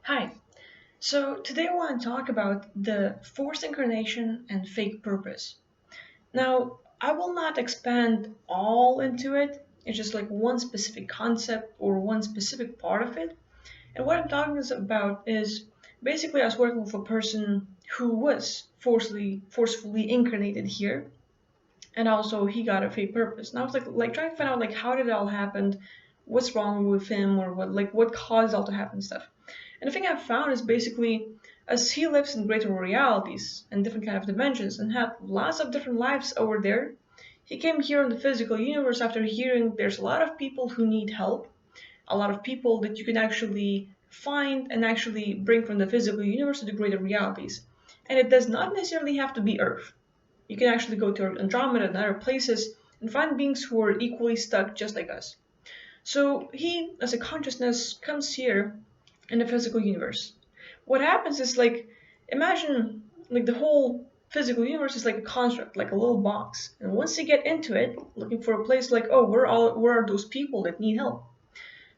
Hi. So today I want to talk about the forced incarnation and fake purpose. Now, I will not expand all into it. It's just like one specific concept or one specific part of it. And what I'm talking about is basically I was working with a person who was forcefully incarnated here, and also he got a fake purpose. And I was like trying to find out like how did it all happen, what's wrong with him, or what caused it all to happen and stuff. And the thing I've found is basically as he lives in greater realities and different kind of dimensions and had lots of different lives over there, he came here in the physical universe after hearing there's a lot of people who need help, a lot of people that you can actually find and actually bring from the physical universe to the greater realities. And it does not necessarily have to be Earth. You can actually go to Andromeda and other places and find beings who are equally stuck just like us. So he, as a consciousness, comes here in the physical universe. What happens is like, imagine like the whole physical universe is like a construct, like a little box. And once you get into it, looking for a place like, oh, where are those people that need help?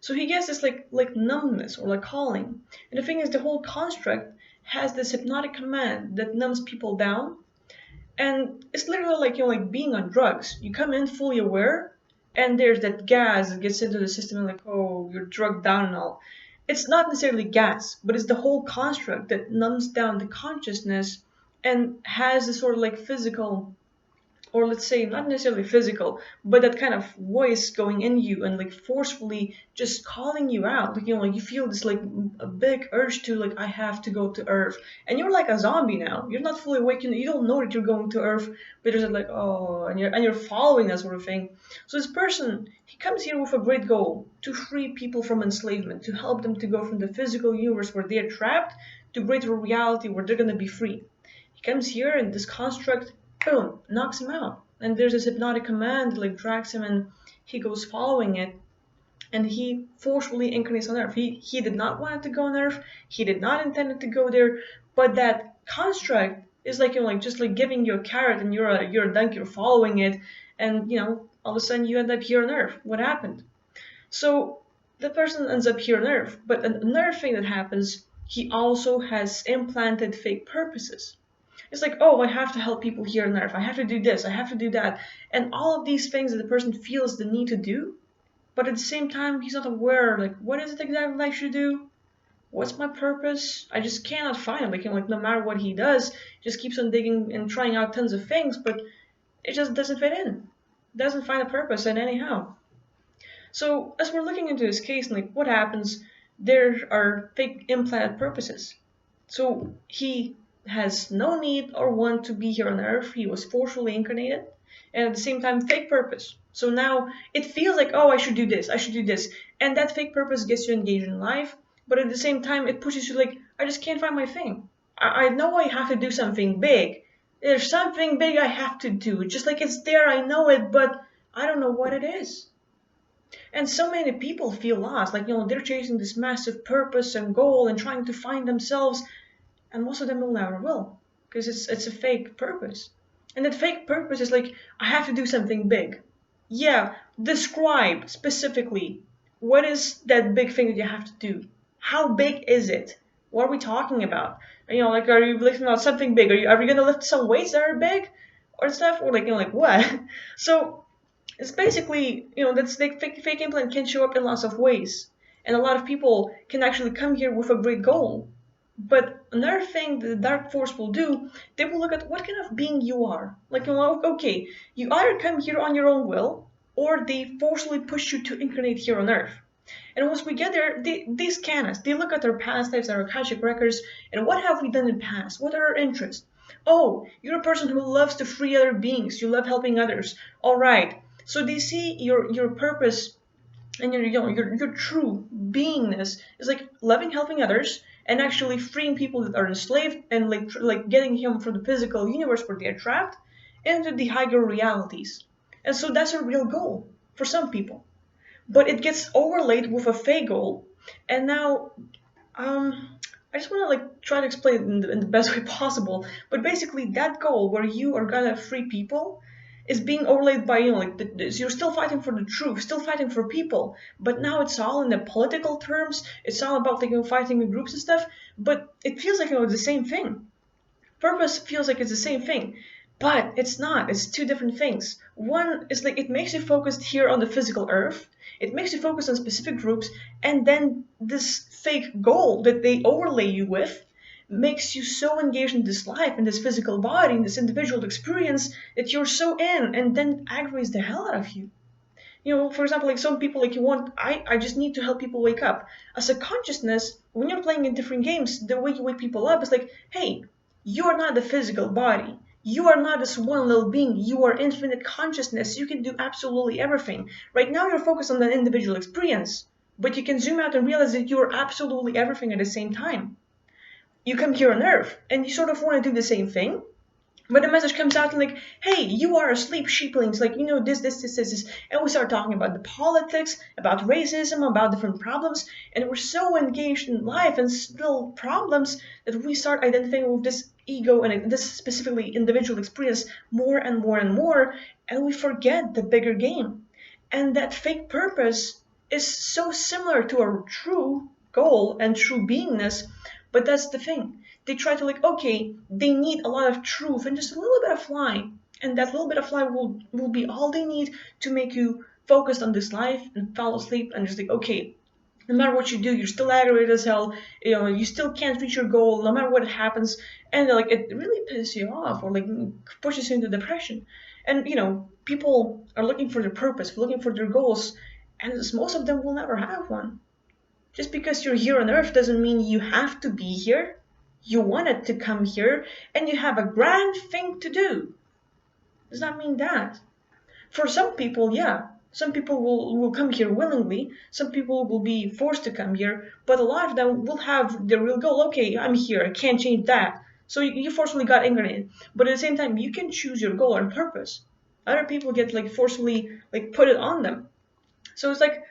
So he gets this like numbness or like calling. And the thing is, the whole construct has this hypnotic command that numbs people down, and it's literally like like being on drugs. You come in fully aware, and there's that gas that gets into the system, and like, oh, you're drugged down and all. It's not necessarily gas, but it's the whole construct that numbs down the consciousness and has this sort of like physical, or let's say not necessarily physical, but that kind of voice going in you and like forcefully just calling you out. Like like you feel this like a big urge to like I have to go to Earth, and you're like a zombie now. You're not fully awake. You don't know that you're going to Earth, but there's like oh, and you're following that sort of thing. So this person he comes here with a great goal to free people from enslavement, to help them to go from the physical universe where they're trapped to greater reality where they're gonna be free. He comes here and this construct, boom, knocks him out. And there's this hypnotic command that like drags him and he goes following it, and he forcefully incarnates on Earth. He did not want it to go on Earth. He did not intend it to go there, but that construct is like like just like giving you a carrot and you're a donkey, you're following it, and all of a sudden you end up here on Earth. What happened? So the person ends up here on Earth, but another thing that happens, he also has implanted fake purposes. It's like, oh, I have to help people here on Earth. I have to do this. I have to do that. And all of these things that the person feels the need to do, but at the same time, he's not aware, like, what is it exactly I should do? What's my purpose? I just cannot find it. Like no matter what he does, he just keeps on digging and trying out tons of things, but it just doesn't fit in. Doesn't find a purpose, and anyhow. So as we're looking into this case, like what happens, there are fake implanted purposes. So he has no need or want to be here on Earth. He was forcefully incarnated, and at the same time, fake purpose. So now it feels like, oh, I should do this, I should do this, and that fake purpose gets you engaged in life. But at the same time, it pushes you like, I just can't find my thing. I know I have to do something big. There's something big I have to do. Just like it's there, I know it, but I don't know what it is. And so many people feel lost, like they're chasing this massive purpose and goal and trying to find themselves, and most of them will never will, because it's a fake purpose. And that fake purpose is like, I have to do something big. Yeah, describe specifically what is that big thing that you have to do. How big is it? What are we talking about? Like, are you lifting out something big? Are we gonna lift some weights that are big or stuff, or like like what? So it's basically, that's the fake implant can show up in lots of ways. And a lot of people can actually come here with a great goal. But another thing that the dark force will do, they will look at what kind of being you are. Like, okay, you either come here on your own will, or they forcefully push you to incarnate here on Earth. And once we get there, they scan us. They look at our past lives, our Akashic records, and what have we done in the past? What are our interests? Oh, you're a person who loves to free other beings. You love helping others. All right. So they see your purpose and your true beingness is like loving, helping others, and actually freeing people that are enslaved, and like getting him from the physical universe where they are trapped into the higher realities. And so that's a real goal for some people, but it gets overlaid with a fake goal. And now, I just want to like try to explain it in the best way possible. But basically, that goal where you are gonna free people, is being overlaid by, like you're still fighting for the truth, still fighting for people, but now it's all in the political terms. It's all about like fighting in groups and stuff. But it feels like it's the same thing. Purpose feels like it's the same thing, but it's not. It's two different things. One is like it makes you focused here on the physical earth. It makes you focus on specific groups, and then this fake goal that they overlay you with makes you so engaged in this life, in this physical body, in this individual experience that you're so in, and then aggravates the hell out of you. For example, like some people, like I just need to help people wake up. As a consciousness, when you're playing in different games, the way you wake people up is like, hey, you are not the physical body. You are not this one little being. You are infinite consciousness. You can do absolutely everything. Right now, you're focused on the individual experience, but you can zoom out and realize that you are absolutely everything at the same time. You come here on Earth, and you sort of want to do the same thing, but the message comes out like, hey, you are asleep, sheeplings, like, this. And we start talking about the politics, about racism, about different problems. And we're so engaged in life and still problems that we start identifying with this ego and this specifically individual experience more and more and more. And we forget the bigger game. And that fake purpose is so similar to our true goal and true beingness. But that's the thing. They try to like, okay, they need a lot of truth and just a little bit of lie. And that little bit of lie will be all they need to make you focused on this life and fall asleep and just like, okay, no matter what you do, you're still aggravated as hell. You still can't reach your goal, no matter what happens. And like it really pisses you off or like pushes you into depression. And people are looking for their purpose, looking for their goals, and most of them will never have one. Just because you're here on Earth doesn't mean you have to be here. You wanted to come here and you have a grand thing to do. Does not mean that. For some people, yeah. Some people will come here willingly. Some people will be forced to come here. But a lot of them will have their real goal. Okay, I'm here. I can't change that. So you forcefully got incarnated. But at the same time, you can choose your goal and purpose. Other people get like forcefully like put it on them. So it's like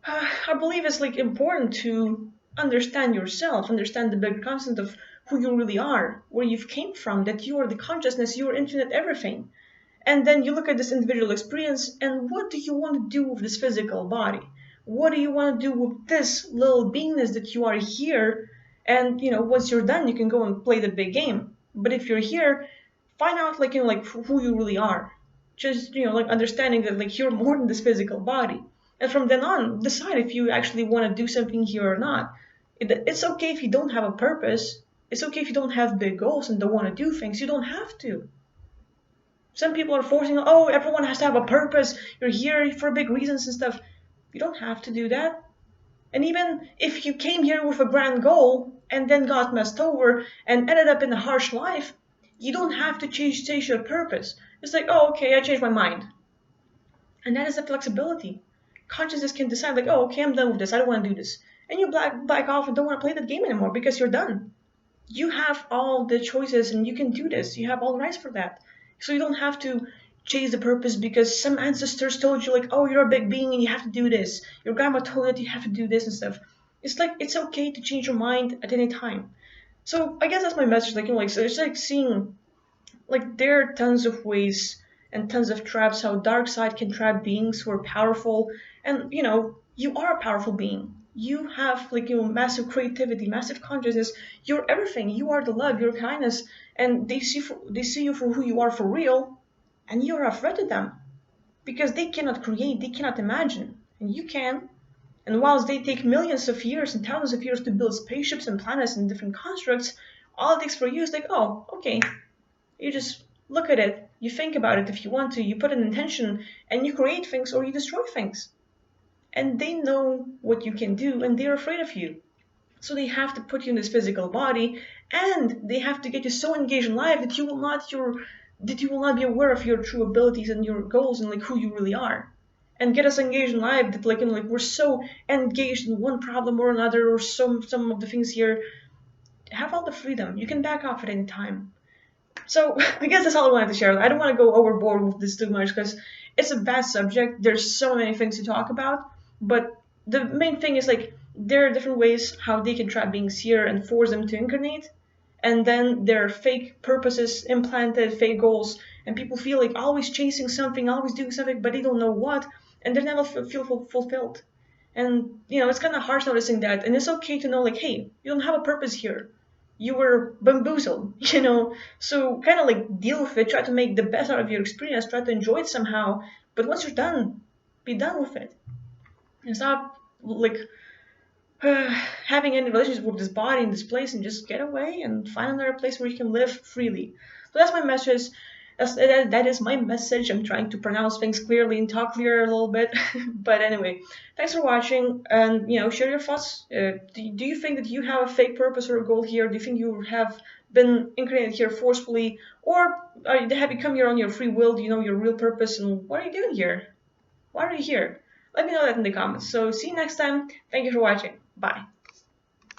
I believe it's like important to understand yourself, understand the bigger concept of who you really are, where you've came from, that you are the consciousness, you are infinite everything. And then you look at this individual experience and what do you want to do with this physical body? What do you want to do with this little beingness that you are here? And once you're done, you can go and play the big game. But if you're here, find out like like who you really are. Just like understanding that like you're more than this physical body. And from then on, decide if you actually want to do something here or not. It's okay if you don't have a purpose. It's okay if you don't have big goals and don't want to do things. You don't have to. Some people are forcing, oh, everyone has to have a purpose. You're here for big reasons and stuff. You don't have to do that. And even if you came here with a grand goal and then got messed over and ended up in a harsh life, you don't have to change your purpose. It's like, oh, okay, I changed my mind. And that is the flexibility. Consciousness can decide, like, oh, okay, I'm done with this. I don't want to do this. And you back off and don't want to play that game anymore because you're done. You have all the choices and you can do this. You have all the rights for that. So you don't have to chase the purpose because some ancestors told you, like, oh, you're a big being and you have to do this. Your grandma told you that you have to do this and stuff. It's like, it's okay to change your mind at any time. So I guess that's my message. Like, so it's like seeing, like, there are tons of ways and tons of traps how dark side can trap beings who are powerful. And you are a powerful being. You have like massive creativity, massive consciousness. You're everything. You are the love, your kindness, and they see you for who you are for real, and you're a threat to them because they cannot create, they cannot imagine, and you can. And whilst they take millions of years and thousands of years to build spaceships and planets and different constructs, all it takes for you is like, oh, okay, you just look at it, you think about it if you want to, you put an intention, and you create things or you destroy things. And they know what you can do and they're afraid of you. So they have to put you in this physical body and they have to get you so engaged in life that you will not be aware of your true abilities and your goals and like who you really are. And get us engaged in life that like we're so engaged in one problem or another or some of the things here. Have all the freedom. You can back off at any time. So I guess that's all I wanted to share. I don't want to go overboard with this too much because it's a vast subject. There's so many things to talk about. But the main thing is like there are different ways how they can trap beings here and force them to incarnate. and then there are fake purposes, implanted fake goals, and people feel like always chasing something, always doing something, but they don't know what, and they never feel fulfilled. And it's kind of harsh noticing that, and it's okay to know like, hey, you don't have a purpose here. You were bamboozled, So kind of like deal with it, try to make the best out of your experience, try to enjoy it somehow. But once you're done, be done with it. And stop like having any relationship with this body in this place, and just get away and find another place where you can live freely. So that's my message. That is my message. I'm trying to pronounce things clearly and talk clearer a little bit. But anyway, thanks for watching, and share your thoughts. Do you think that you have a fake purpose or a goal here? Do you think you have been incarnated here forcefully, or have you come here on your free will? Do you know your real purpose, and what are you doing here? Why are you here? Let me know that in the comments. So see you next time. Thank you for watching. Bye.